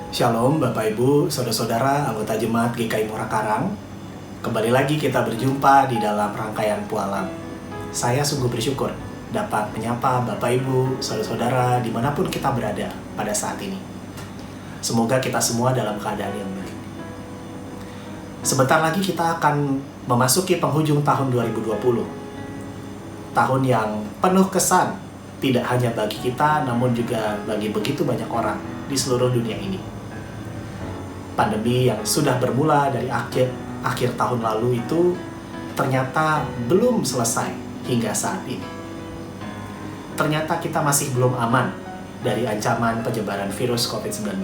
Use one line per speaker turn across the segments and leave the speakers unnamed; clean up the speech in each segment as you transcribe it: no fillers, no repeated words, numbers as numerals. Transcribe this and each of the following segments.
Shalom Bapak Ibu, Saudara-saudara, anggota Jemaat GKI Muara Karang. Kembali lagi kita berjumpa di dalam rangkaian Pualam. Saya sungguh bersyukur dapat menyapa Bapak Ibu, Saudara-saudara dimanapun kita berada pada saat ini. Semoga kita semua dalam keadaan yang baik. Sebentar lagi kita akan memasuki penghujung tahun 2020. Tahun yang penuh kesan, tidak hanya bagi kita namun juga bagi begitu banyak orang di seluruh dunia ini. Pandemi yang sudah bermula dari akhir tahun lalu itu ternyata belum selesai hingga saat ini. Ternyata kita masih belum aman dari ancaman penyebaran virus COVID-19.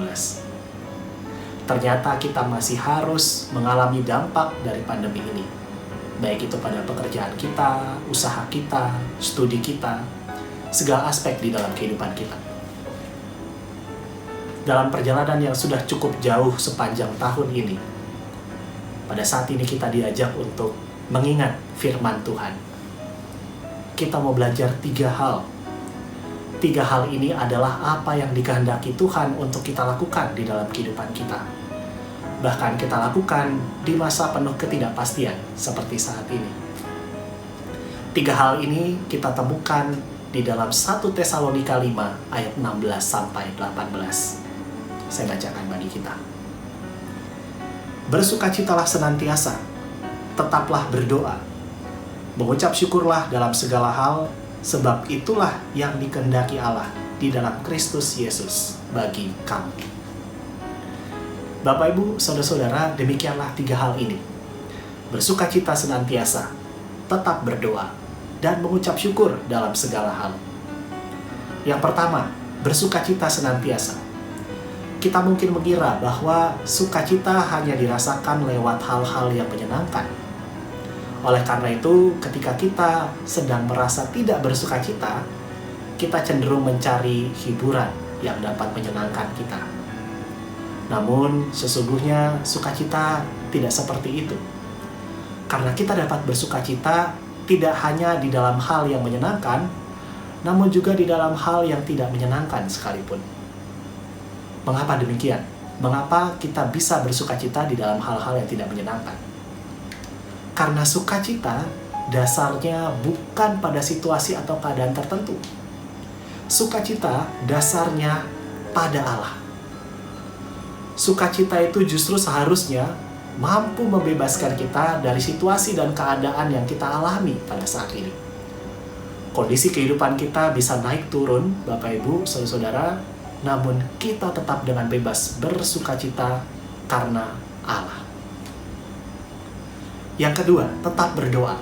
Ternyata kita masih harus mengalami dampak dari pandemi ini, baik itu pada pekerjaan kita, usaha kita, studi kita, segala aspek di dalam kehidupan kita. Dalam perjalanan yang sudah cukup jauh sepanjang tahun ini, pada saat ini kita diajak untuk mengingat firman Tuhan. Kita mau belajar 3 hal. 3 hal ini adalah apa yang dikehendaki Tuhan untuk kita lakukan di dalam kehidupan kita. Bahkan kita lakukan di masa penuh ketidakpastian seperti saat ini. 3 hal ini kita temukan di dalam 1 Tesalonika 5 ayat 16 sampai 18. Saya bacakan bagi kita. Bersukacitalah senantiasa, tetaplah berdoa. Mengucap syukurlah dalam segala hal, sebab itulah yang dikehendaki Allah di dalam Kristus Yesus bagi kamu. Bapak Ibu, Saudara-saudara, demikianlah 3 hal ini. Bersukacita senantiasa, tetap berdoa, dan mengucap syukur dalam segala hal. Yang pertama, bersukacita senantiasa. Kita mungkin mengira bahwa sukacita hanya dirasakan lewat hal-hal yang menyenangkan. Oleh karena itu, ketika kita sedang merasa tidak bersukacita, kita cenderung mencari hiburan yang dapat menyenangkan kita. Namun, sesungguhnya sukacita tidak seperti itu. Karena kita dapat bersukacita tidak hanya di dalam hal yang menyenangkan, namun juga di dalam hal yang tidak menyenangkan sekalipun. Mengapa demikian? Mengapa kita bisa bersukacita di dalam hal-hal yang tidak menyenangkan? Karena sukacita dasarnya bukan pada situasi atau keadaan tertentu. Sukacita dasarnya pada Allah. Sukacita itu justru seharusnya mampu membebaskan kita dari situasi dan keadaan yang kita alami pada saat ini. Kondisi kehidupan kita bisa naik turun, Bapak Ibu, Saudara-saudara, namun kita tetap dengan bebas bersukacita karena Allah. Yang kedua, tetap berdoa.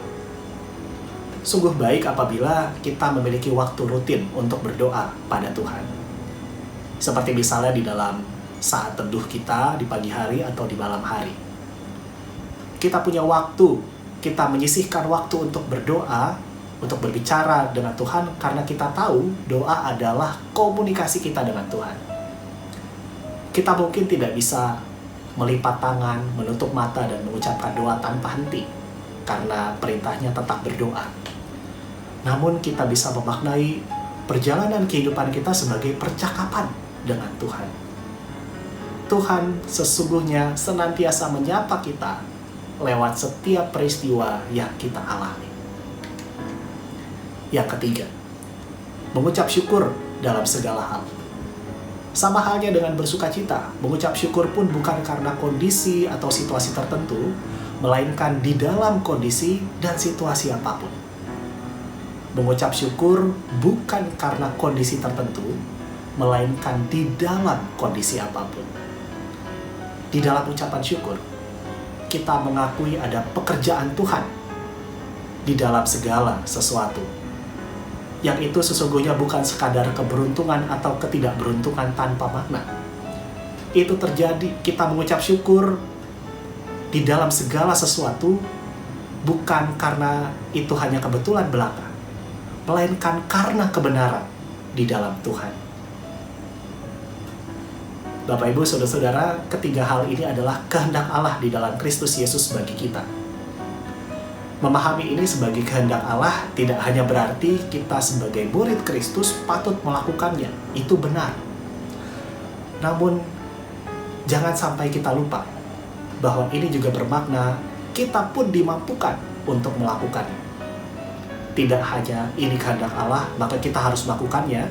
Sungguh baik apabila kita memiliki waktu rutin untuk berdoa pada Tuhan. Seperti misalnya di dalam saat teduh kita di pagi hari atau di malam hari. Kita punya waktu, kita menyisihkan waktu untuk berdoa, untuk berbicara dengan Tuhan, karena kita tahu doa adalah komunikasi kita dengan Tuhan. Kita mungkin tidak bisa melipat tangan, menutup mata, dan mengucapkan doa tanpa henti, karena perintahnya tetap berdoa. Namun kita bisa memaknai perjalanan kehidupan kita sebagai percakapan dengan Tuhan. Tuhan sesungguhnya senantiasa menyapa kita lewat setiap peristiwa yang kita alami. Yang ketiga, mengucap syukur dalam segala hal. Sama halnya dengan bersukacita, mengucap syukur pun bukan karena kondisi atau situasi tertentu, melainkan di dalam kondisi dan situasi apapun. Mengucap syukur bukan karena kondisi tertentu, melainkan di dalam kondisi apapun. Di dalam ucapan syukur, kita mengakui ada pekerjaan Tuhan di dalam segala sesuatu. Yang itu sesungguhnya bukan sekadar keberuntungan atau ketidakberuntungan tanpa makna. Itu terjadi, kita mengucap syukur di dalam segala sesuatu, bukan karena itu hanya kebetulan belaka, melainkan karena kebenaran di dalam Tuhan. Bapak Ibu, Saudara-saudara, ketiga hal ini adalah kehendak Allah di dalam Kristus Yesus bagi kita. Memahami ini sebagai kehendak Allah tidak hanya berarti kita sebagai murid Kristus patut melakukannya. Itu benar. Namun jangan sampai kita lupa bahwa ini juga bermakna kita pun dimampukan untuk melakukannya. Tidak hanya ini kehendak Allah, maka kita harus melakukannya,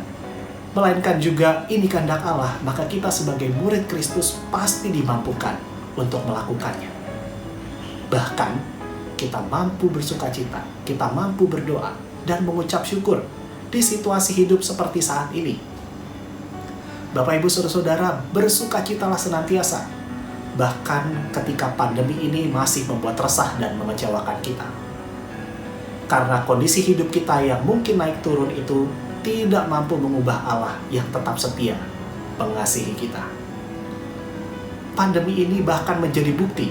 melainkan juga ini kehendak Allah, maka kita sebagai murid Kristus pasti dimampukan untuk melakukannya. Bahkan, kita mampu bersukacita, kita mampu berdoa, dan mengucap syukur di situasi hidup seperti saat ini. Bapak, Ibu, Saudara-saudara, bersukacitalah senantiasa, bahkan ketika pandemi ini masih membuat resah dan mengecewakan kita. Karena kondisi hidup kita yang mungkin naik turun itu tidak mampu mengubah Allah yang tetap setia mengasihi kita. Pandemi ini bahkan menjadi bukti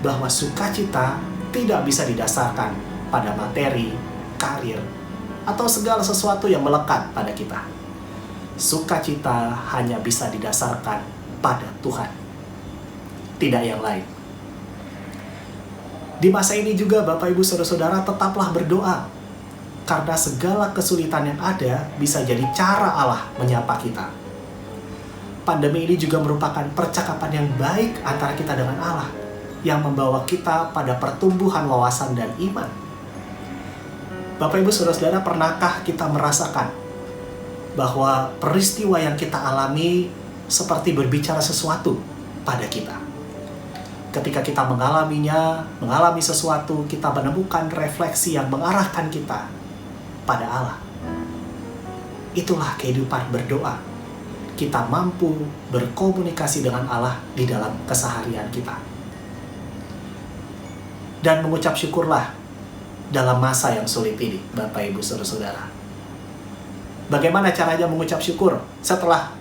bahwa sukacita tidak bisa didasarkan pada materi, karir, atau segala sesuatu yang melekat pada kita. Sukacita hanya bisa didasarkan pada Tuhan, tidak yang lain. Di masa ini juga Bapak, Ibu, Saudara-saudara, tetaplah berdoa, karena segala kesulitan yang ada bisa jadi cara Allah menyapa kita. Pandemi ini juga merupakan percakapan yang baik antara kita dengan Allah, yang membawa kita pada pertumbuhan wawasan dan iman. Bapak, Ibu, Saudara-saudara, pernahkah kita merasakan bahwa peristiwa yang kita alami seperti berbicara sesuatu pada kita? Ketika kita mengalami sesuatu, kita menemukan refleksi yang mengarahkan kita pada Allah. Itulah kehidupan berdoa. Kita mampu berkomunikasi dengan Allah di dalam keseharian kita. Dan mengucap syukurlah dalam masa yang sulit ini, Bapak, Ibu, Saudara-saudara. Bagaimana caranya mengucap syukur setelah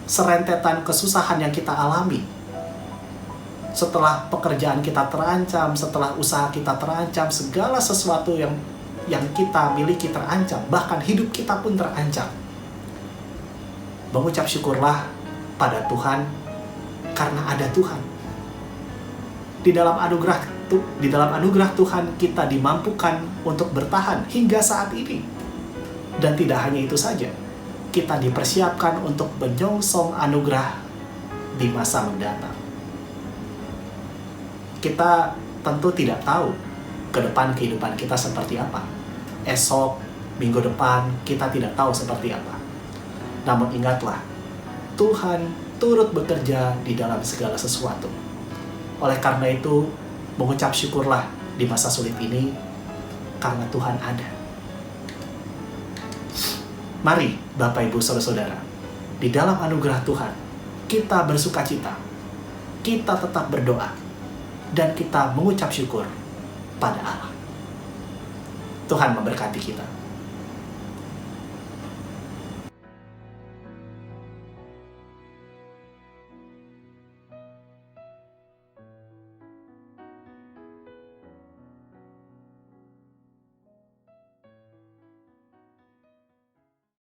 serentetan kesusahan yang kita alami? Setelah pekerjaan kita terancam, setelah usaha kita terancam, segala sesuatu yang kita miliki terancam, bahkan hidup kita pun terancam. Mengucap syukurlah pada Tuhan karena ada Tuhan. Di dalam anugerah Tuhan kita dimampukan untuk bertahan hingga saat ini. Dan tidak hanya itu saja, kita dipersiapkan untuk menyongsong anugerah di masa mendatang. Kita tentu tidak tahu ke depan kehidupan kita seperti apa. Esok, minggu depan, kita tidak tahu seperti apa. Namun ingatlah, Tuhan turut bekerja di dalam segala sesuatu. Oleh karena itu, mengucap syukurlah di masa sulit ini, karena Tuhan ada. Mari, Bapak, Ibu, Saudara-saudara, di dalam anugerah Tuhan, kita bersukacita, kita tetap berdoa, dan kita mengucap syukur pada Allah. Tuhan memberkati kita.